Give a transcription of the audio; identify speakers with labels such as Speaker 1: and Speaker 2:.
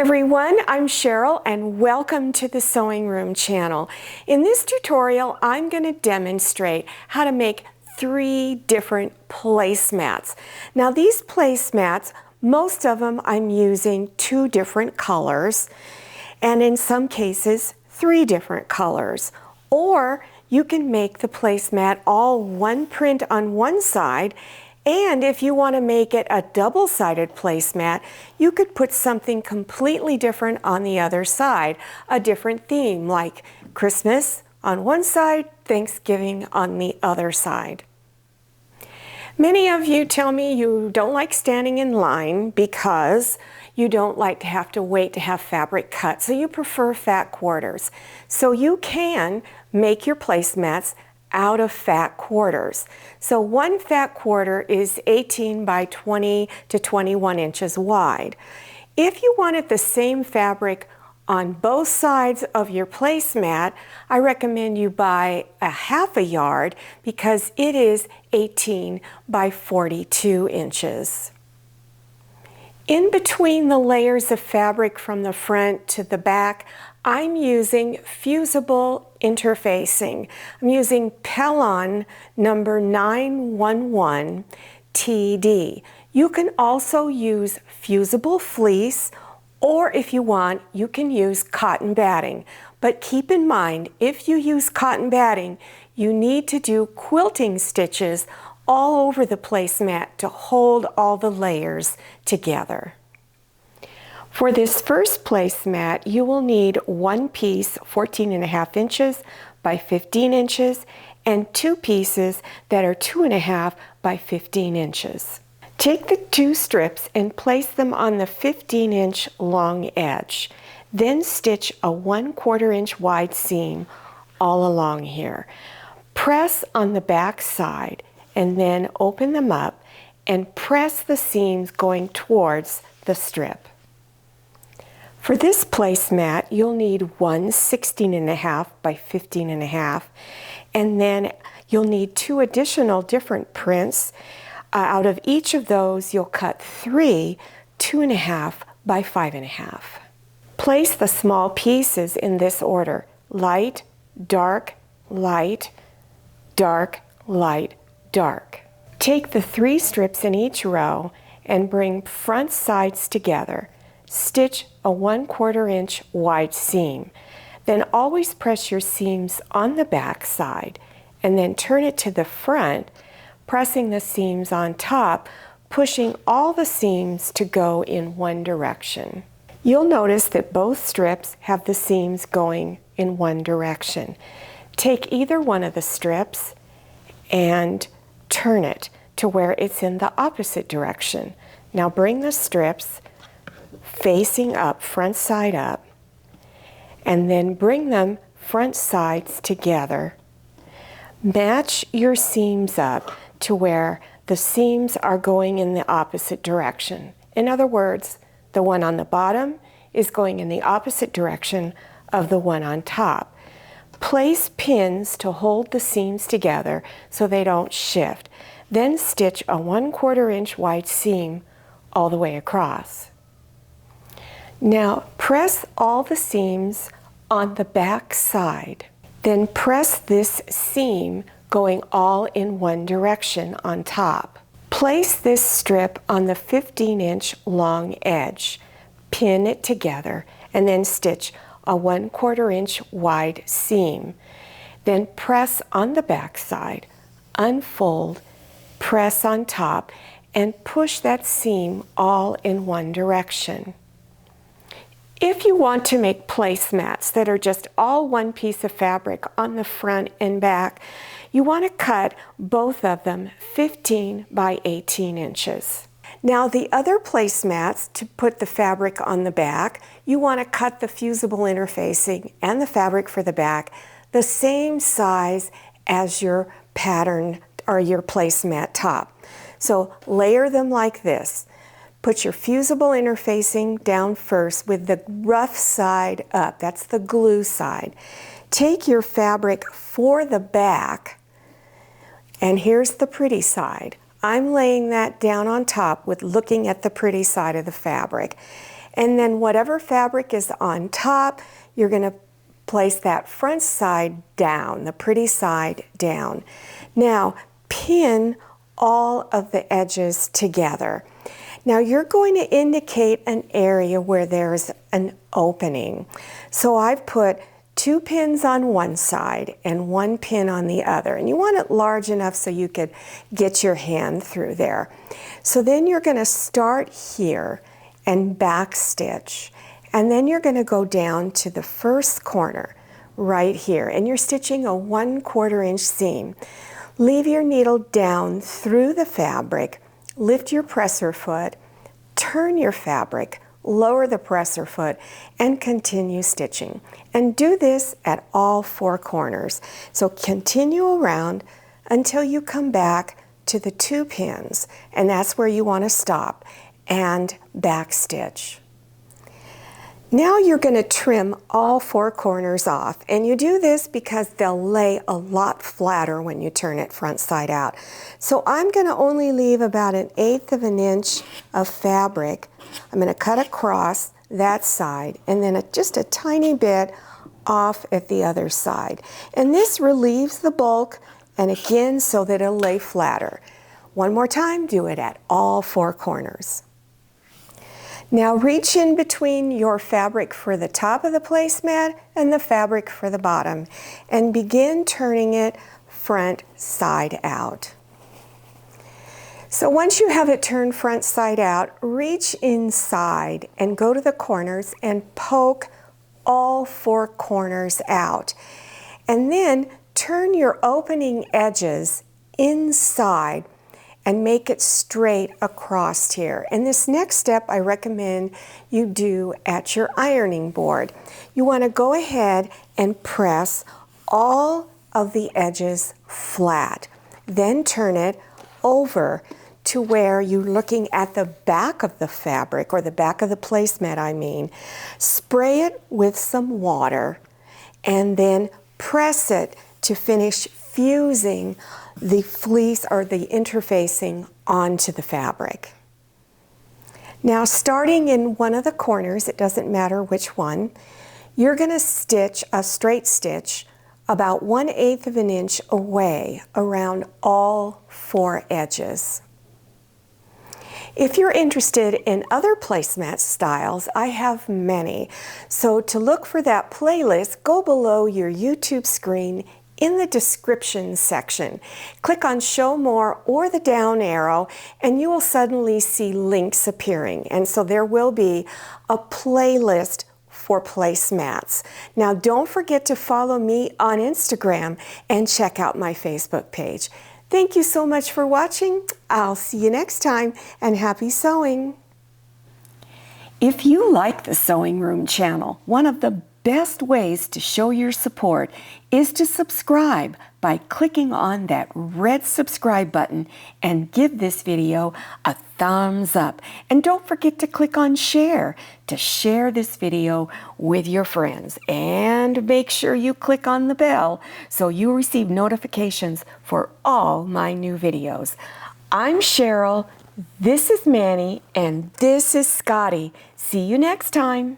Speaker 1: everyone, I'm Cheryl and welcome to the Sewing Room channel. In this tutorial, I'm going to demonstrate how to make 3 different placemats. Now these placemats, most of them I'm using 2 different colors, and in some cases 3 different colors. Or you can make the placemat all one print on one side, and if you want to make it a double-sided placemat, you could put something completely different on the other side, a different theme like Christmas on one side, Thanksgiving on the other side. Many of you tell me you don't like standing in line because you don't like to have to wait to have fabric cut, so you prefer fat quarters. So you can make your placemats out of fat quarters. So one fat quarter is 18 by 20 to 21 inches wide. If you wanted the same fabric on both sides of your placemat, I recommend you buy a half a yard because it is 18 by 42 inches. In between the layers of fabric from the front to the back, I'm using fusible interfacing. I'm using Pellon number 911 TD. You can also use fusible fleece, or if you want, you can use cotton batting. But keep in mind, if you use cotton batting, you need to do quilting stitches all over the placemat to hold all the layers together. For this first placemat, you will need one piece 14.5 inches by 15 inches and 2 pieces that are 2.5 by 15 inches. Take the 2 strips and place them on the 15-inch long edge. Then stitch a 1/4 inch wide seam all along here. Press on the back side and then open them up and press the seams going towards the strip. For this placemat, you'll need one 16.5 by 15.5, and then you'll need 2 additional different prints. Out of each of those, you'll cut 3 2.5 by 5.5. Place the small pieces in this order: light, dark, light, dark, light, dark. Take the 3 strips in each row and bring front sides together. Stitch a 1/4 inch wide seam. Then always press your seams on the back side and then turn it to the front, pressing the seams on top, pushing all the seams to go in one direction. You'll notice that both strips have the seams going in one direction. Take either one of the strips and turn it to where it's in the opposite direction. Now bring the strips facing up, front side up, and then bring them front sides together. Match your seams up to where the seams are going in the opposite direction. In other words, the one on the bottom is going in the opposite direction of the one on top. Place pins to hold the seams together so they don't shift. Then stitch a 1/4 inch wide seam all the way across. Now press all the seams on the back side. Then press this seam going all in one direction on top. Place this strip on the 15-inch long edge. Pin it together and then stitch a 1/4 inch wide seam. Then press on the back side, unfold, press on top, and push that seam all in one direction. If you want to make placemats that are just all one piece of fabric on the front and back, you want to cut both of them 15 by 18 inches. Now the other placemats, to put the fabric on the back, you want to cut the fusible interfacing and the fabric for the back the same size as your pattern or your placemat top. So layer them like this. Put your fusible interfacing down first with the rough side up. That's the glue side. Take your fabric for the back, and here's the pretty side. I'm laying that down on top with looking at the pretty side of the fabric. And then whatever fabric is on top, you're going to place that front side down, the pretty side down. Now, pin all of the edges together. Now you're going to indicate an area where there's an opening. So I've put 2 pins on one side and 1 pin on the other. And you want it large enough so you could get your hand through there. So then you're going to start here and back stitch. And then you're going to go down to the first corner right here. And you're stitching a 1/4 inch seam. Leave your needle down through the fabric, lift your presser foot, turn your fabric, lower the presser foot, and continue stitching. And do this at all 4 corners. So continue around until you come back to the 2 pins, and that's where you want to stop, and back stitch. Now you're going to trim all 4 corners off, and you do this because they'll lay a lot flatter when you turn it front side out. So I'm going to only leave about 1/8 of an inch of fabric. I'm going to cut across that side and then just a tiny bit off at the other side. And this relieves the bulk, and again, so that it'll lay flatter. One more time, do it at all 4 corners. Now reach in between your fabric for the top of the placemat and the fabric for the bottom and begin turning it front side out. So once you have it turned front side out, reach inside and go to the corners and poke all 4 corners out. And then turn your opening edges inside and make it straight across here. And this next step I recommend you do at your ironing board. You want to go ahead and press all of the edges flat. Then turn it over to where you're looking at the back of the fabric, or the back of the placemat I mean. Spray it with some water and then press it to finish fusing the fleece or the interfacing onto the fabric. Now starting in one of the corners, it doesn't matter which one, you're going to stitch a straight stitch about 1/8 of an inch away around all 4 edges. If you're interested in other placemat styles, I have many. So to look for that playlist, go below your YouTube screen in the description section. Click on Show More or the down arrow and you will suddenly see links appearing. And so there will be a playlist for placemats. Now don't forget to follow me on Instagram and check out my Facebook page. Thank you so much for watching. I'll see you next time, and happy sewing. If you like the Sewing Room channel, one of the best ways to show your support is to subscribe by clicking on that red subscribe button and give this video a thumbs up. And don't forget to click on share to share this video with your friends. And make sure you click on the bell so you receive notifications for all my new videos. I'm Cheryl, this is Manny, and this is Scotty. See you next time.